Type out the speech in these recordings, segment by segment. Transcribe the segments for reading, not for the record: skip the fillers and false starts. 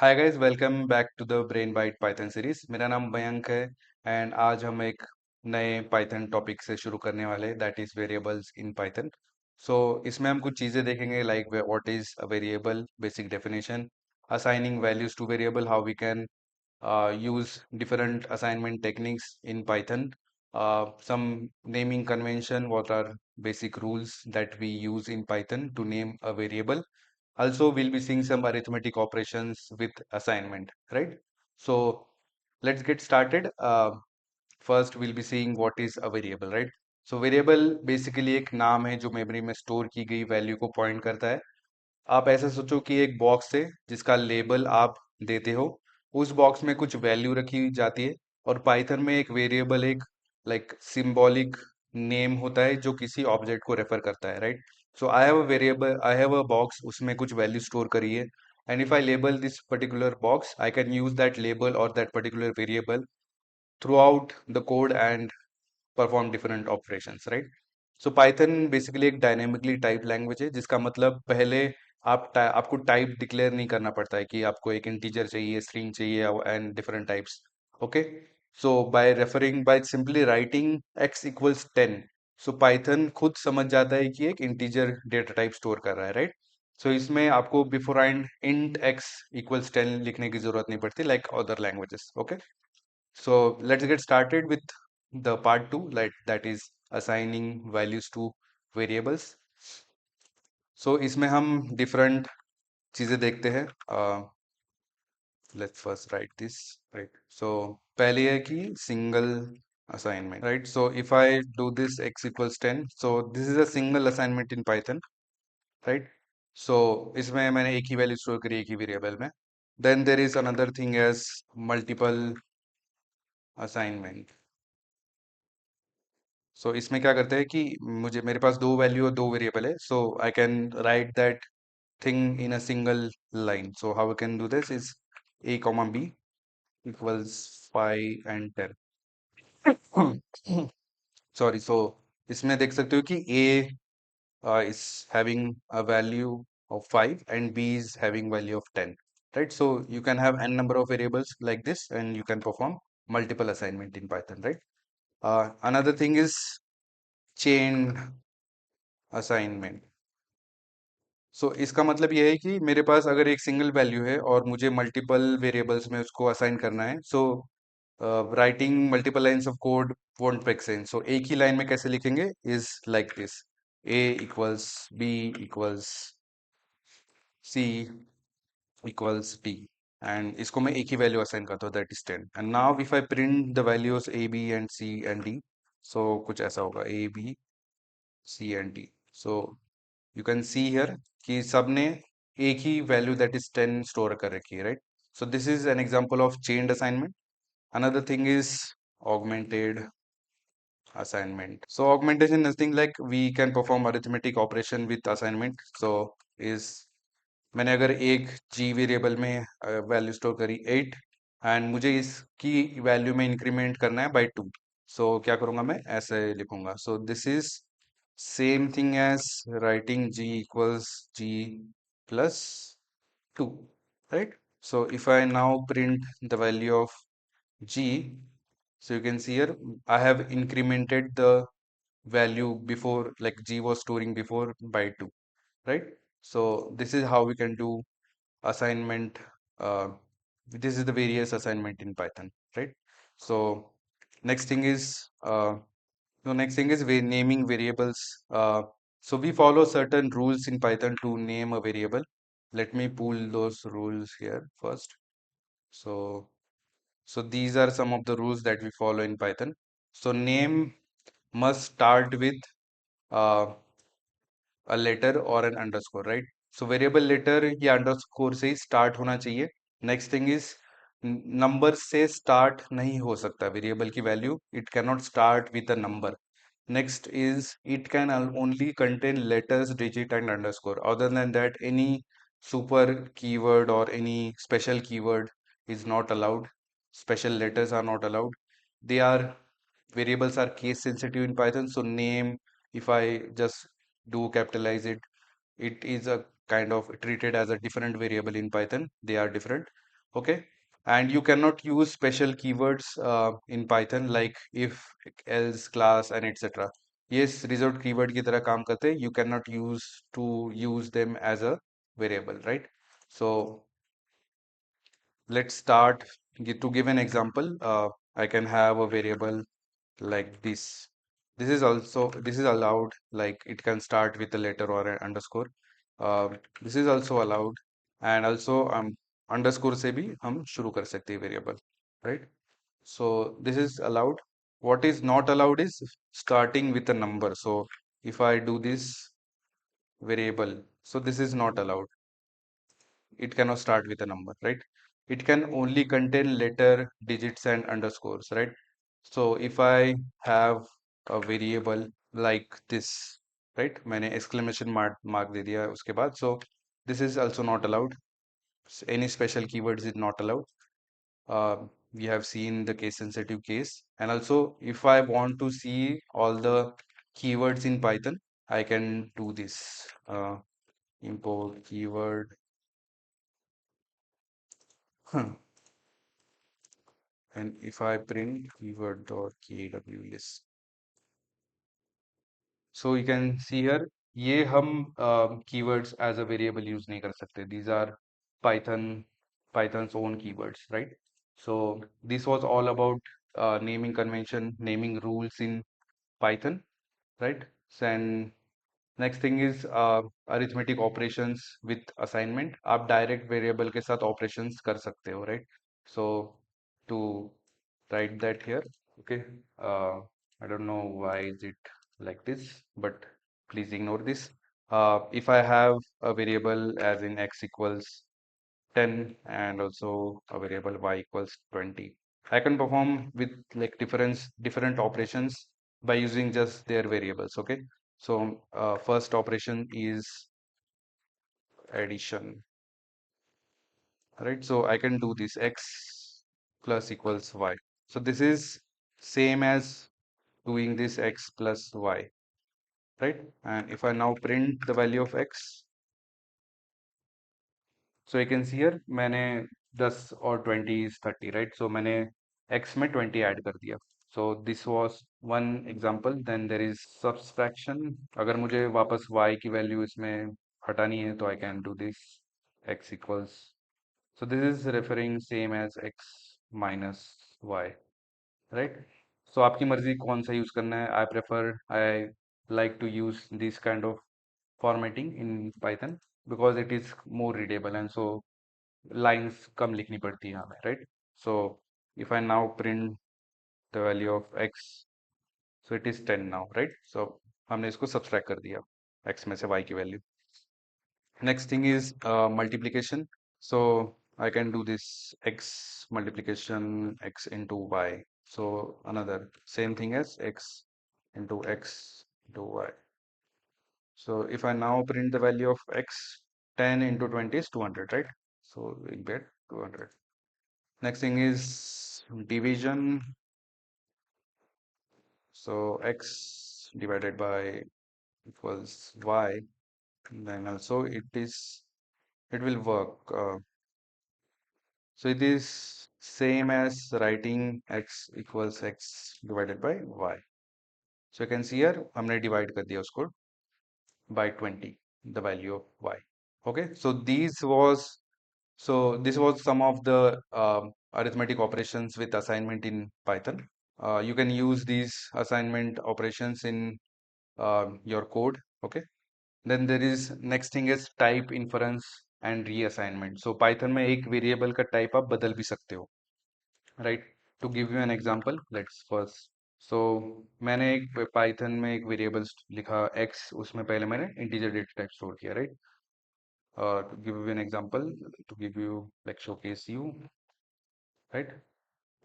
Hi guys, welcome back to the Brain Bite Python series. मेरा नाम मयंक है and आज हम एक नए पाइथन टॉपिक से शुरू करने वाले that is variables in Python. So इसमें हम कुछ चीज़ें देखेंगे like what is a variable, basic definition, assigning values to variable, how we can use different assignment techniques in Python, some naming convention, what are basic rules that we use in Python to name a variable. Also, we'll be seeing some arithmetic operations with assignment, right? So let's get started. First, we'll be seeing what is a variable, right? So variable basically एक नाम है जो memory में store की गई value को point करता है। आप ऐसा सोचो कि एक बॉक्स है जिसका लेबल आप देते हो, उस बॉक्स में कुछ वैल्यू रखी जाती है और पाइथन में एक वेरिएबल एक लाइक सिंबॉलिक नेम होता है जो किसी ऑब्जेक्ट को रेफर करता है, right? So I have a variable, I have a box, उसमें कुछ वैल्यू स्टोर करी है and if I label this particular box I can use that label और that particular variable throughout the code and perform different operations, right? So Python basically एक dynamically type language है जिसका मतलब पहले आपको type declare नहीं करना पड़ता है कि आपको एक इंटीजर चाहिए, स्ट्रिंग चाहिए and different types. Okay, so by simply writing x equals 10, so Python खुद समझ जाता है कि एक इंटीजर डेटा टाइप स्टोर कर रहा है, राइट? सो इसमें आपको before and int x equals 10 लिखने की जरूरत नहीं पड़ती like other languages. Okay, so let's get started with the part two, like that is assigning values to variables. So इसमें हम different चीजें देखते हैं. Let's first write this, right? So पहली है कि single assignment, right? So if I do this x equals 10, so this is a single assignment in Python, right? So इसमें मैंने एक ही वैल्यू स्टोर करी एक ही वेरिएबल में. Then there is another thing as multiple assignment. सो इसमें क्या करते हैं कि मुझे मेरे पास दो वैल्यू और दो वेरिएबल है, so I can write that thing in a single line. So how I can do this is a comma b equals 5 and 10. Sorry, so इसमें देख सकते हो कि a is having a value of 5 and b is having value of 10, right? So you can have n number of variables like this and you can perform multiple assignment in Python, right? Another thing is chain assignment. So इसका मतलब ये है कि मेरे पास अगर एक single value है और मुझे मल्टीपल वेरिएबल्स में उसको असाइन करना है, so writing multiple lines of code won't make sense. So एक ही लाइन में कैसे लिखेंगे is like this: a equals b equals c equals d, and इसको मैं एक ही वैल्यू असाइन करता हूँ, that is 10. And now if I print the values a b and c and d, सो कुछ ऐसा होगा: a b c and d. So you can see here कि सबने एक ही वैल्यू दैट इज 10 स्टोर कर रखी है, right? So this is an example of chained assignment. Another thing is augmented assignment. So augmentation is nothing like we can perform arithmetic operation with assignment. So is मैंने अगर एक g variable में value store करी 8 and मुझे इसकी value में increment करना है बाय 2, सो क्या करूंगा, मैं ऐसे लिखूंगा. So this is same thing as writing g equals g plus 2, right? So if I now print the value of g, so you can see here I have incremented the value before, like g was storing before, by 2, right? So this is how we can do assignment. uh, this is the various assignment in Python, right? So next thing is naming variables. So we follow certain rules in Python to name a variable. Let me pull those rules here first. So these are some of the rules that we follow in Python. So name must start with uh, a letter or an underscore, right? So variable letter या underscore से ही start होना चाहिए. Next thing is number से start नहीं हो सकता variable की value. It cannot start with a number. Next is it can only contain letters, digit and underscore. Other than that, any super keyword or any special keyword is not allowed. Special letters are not allowed. They are Variables are case sensitive in Python. So name, if I just do capitalize it, it is a kind of treated as a different variable in Python. They are different. Okay, and you cannot use special keywords in Python like if, else, class, and etc. Yes, reserved keyword की तरह काम करते हैं. You cannot use them as a variable, right? So let's start. To give an example, I can have a variable like this. This is allowed, like it can start with a letter or an underscore. This is also allowed, and also underscore से भी हम शुरू कर सकते हैं variable, right? So this is allowed. What is not allowed is starting with a number. So if I do this variable, so this is not allowed. It cannot start with a number, right? It can only contain letter, digits, and underscores, right? So if I have a variable like this, right? मैंने exclamation mark दे दिया उसके बाद. So this is also not allowed. Any special keywords is not allowed. uh, we have seen the case sensitive case, and also if I want to see all the keywords in Python, I can do this import keyword. And if I print keyword dot keywlist, so you can see here, ये हम keywords as a variable use नहीं कर सकते. These are Python's own keywords, right? So this was all about naming convention, naming rules in Python, right? And next thing is arithmetic operations with assignment. आप direct variable के साथ operations कर सकते हो, right? So to write that here, okay. uh, I don't know why is it like this, but please ignore this. If I have a variable as in x equals 10 and also a variable y equals 20, I can perform with like different operations by using just their variables. Okay, so first operation is addition, right? So I can do this x plus equals y. So this is same as doing this x plus y, right? And if I now print the value of x, so you can see here मैंने 10 और 20 is 30, right? So मैंने x में 20 add कर दिया. So this was one example. Then there is subtraction. अगर मुझे वापस y की वैल्यू इसमें हटानी है तो I can do this x equals. So this is referring same as x minus y, right? So आपकी मर्जी कौन सा यूज करना है. I like to use this kind of formatting in Python because it is more readable, and so lines कम लिखनी पड़ती है हमें, right? So if I now print the value of x, so it is 10 now, right? So हमने इसको subtract कर दिया x में से y की value. Next thing is multiplication. So I can do this x multiplication x into y. So another same thing as x into y. So if I now print the value of x, 10 into 20 is 200, right? So we get 200. Next thing is division. So x divided by equals y. And then also it will work. So it is same as writing x equals x divided by y. So you can see here हमने divide कर दिया उसको by 20, the value of y. Okay, so this was some of the arithmetic operations with assignment in Python. You can use these assignment operations in your code. Okay, then there is next thing is type inference and reassignment. So Python में एक variable का type आप बदल भी सकते हो, right? To give you an example, let's first. So मैंने एक Python में एक variable लिखा x, उसमें पहले मैंने integer data type store किया, right? To give you an example, to give you like showcase you, right?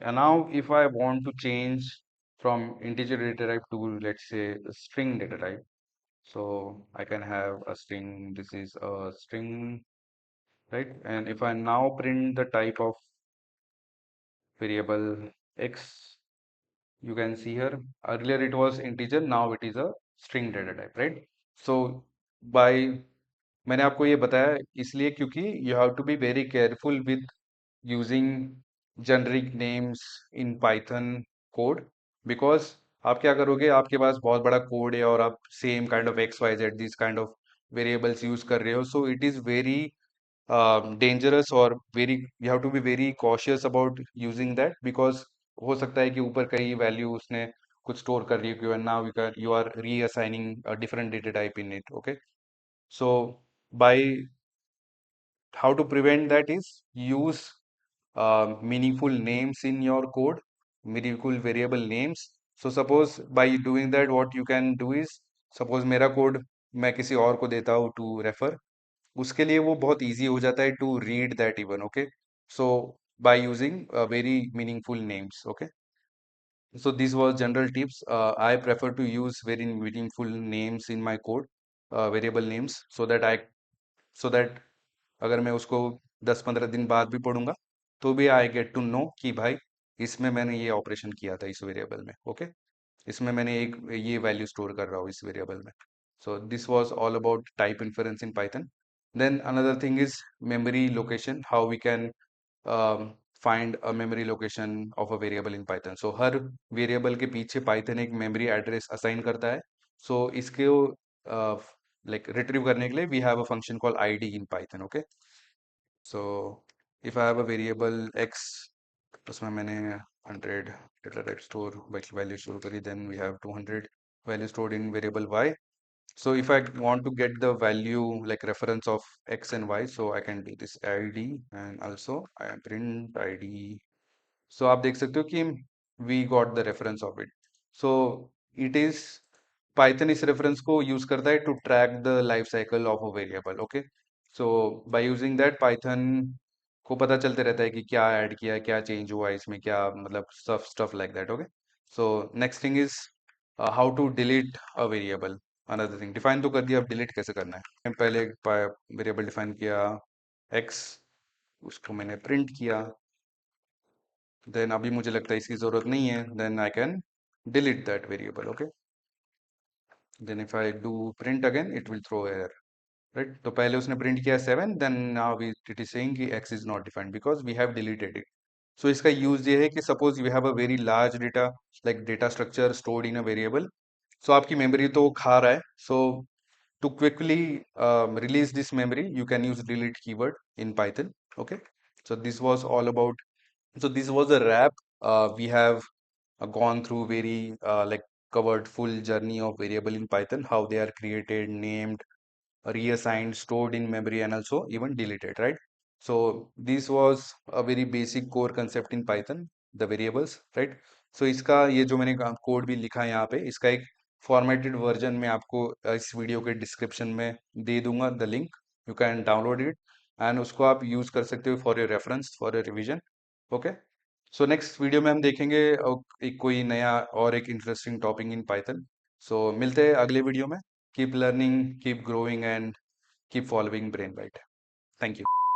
And now if I want to change from integer data type to, let's say, a string data type, so I can have a string. This is a string, right? And if I now print the type of variable x, you can see here earlier it was integer, now it is a string data type, right? So by मैंने आपको ये बताया इसलिए क्योंकि you have to be very careful with using generic names in Python code, because आप क्या करोगे, आपके पास बहुत बड़ा कोड है और आप same kind of X Y Z this kind of variables use कर रहे हो, so it is very dangerous or very, you have to be very cautious about using that, because हो सकता है कि ऊपर कई वैल्यू उसने कुछ स्टोर कर रही है, and now you are reassigning a different data type in it. Okay, so by how to prevent that is use meaningful names in your code, meaningful variable names. So suppose by doing that, what you can do is, suppose मेरा code मैं किसी और को देता हूँ to refer, उसके लिए वो बहुत इजी हो जाता है to read that even. Okay, so by using very meaningful names. Okay, so this was general tips. I prefer to use very meaningful names in my code, variable names, so that अगर मैं उसको 10-15 दिन बाद भी पढ़ूंगा तो भी I get to know कि भाई इसमें मैंने ये ऑपरेशन किया था इस वेरिएबल में. ओके, इसमें मैंने एक ये वैल्यू स्टोर कर रहा हूँ इस वेरिएबल में. So this was all about type inference in Python. Then another thing is memory location, how we can find a memory location of a variable in Python. So her variable के पीछे Python एक memory address assign करता है. So इसके like retrieve करने के लिए we have a function called id in Python. Okay, so if I have a variable x, उसमें मैंने 100 data type store value store करी, then we have 200 value stored in variable y. So if I want to get the value like reference of x and y, so I can do this id and also I print id. So आप देख सकते हो कि we got the reference of it. So it is Python इस reference को use करता है to track the life cycle of a variable. Okay, so by using that Python को पता चलते रहता है कि क्या ऐड किया, क्या चेंज हुआ इसमें, क्या मतलब stuff like that. Okay, so next thing is how to delete a variable. Another thing, define तो कर दिया, अब delete कैसे करना है. पहले वेरिएबल डिफाइन किया x, उसको मैंने प्रिंट किया, देन अभी मुझे लगता है इसकी जरूरत नहीं है, then I can delete that variable. Okay, then if I do print again it will throw error. Right, तो पहले उसने प्रिंट किया 7, then now it is saying कि x is not defined because we have deleted it. So इसका use ये है कि suppose you have a very large data, like data structure stored in a variable, so आपकी memory तो खा रहा है. सो to quickly release this memory, you can use delete keyword in Python. Okay, so this was all about, so this was a wrap. We have gone through very like covered full journey of variable in Python, how they are created, named, reassigned, stored in memory, and also even deleted, right? So this was a very basic core concept in Python, the variables, right? So इसका ये जो मैंने code भी लिखा है यहाँ पे, इसका एक फॉर्मेटेड वर्जन में आपको इस वीडियो के डिस्क्रिप्शन में दे दूंगा the link. You can download it and उसको आप यूज कर सकते हो for your reference, for your revision. Okay, so next video में हम देखेंगे एक कोई नया और एक इंटरेस्टिंग टॉपिक इन पाइथन. सो मिलते हैं अगले वीडियो में. Keep learning, keep growing and keep following Brainbyte. Thank you.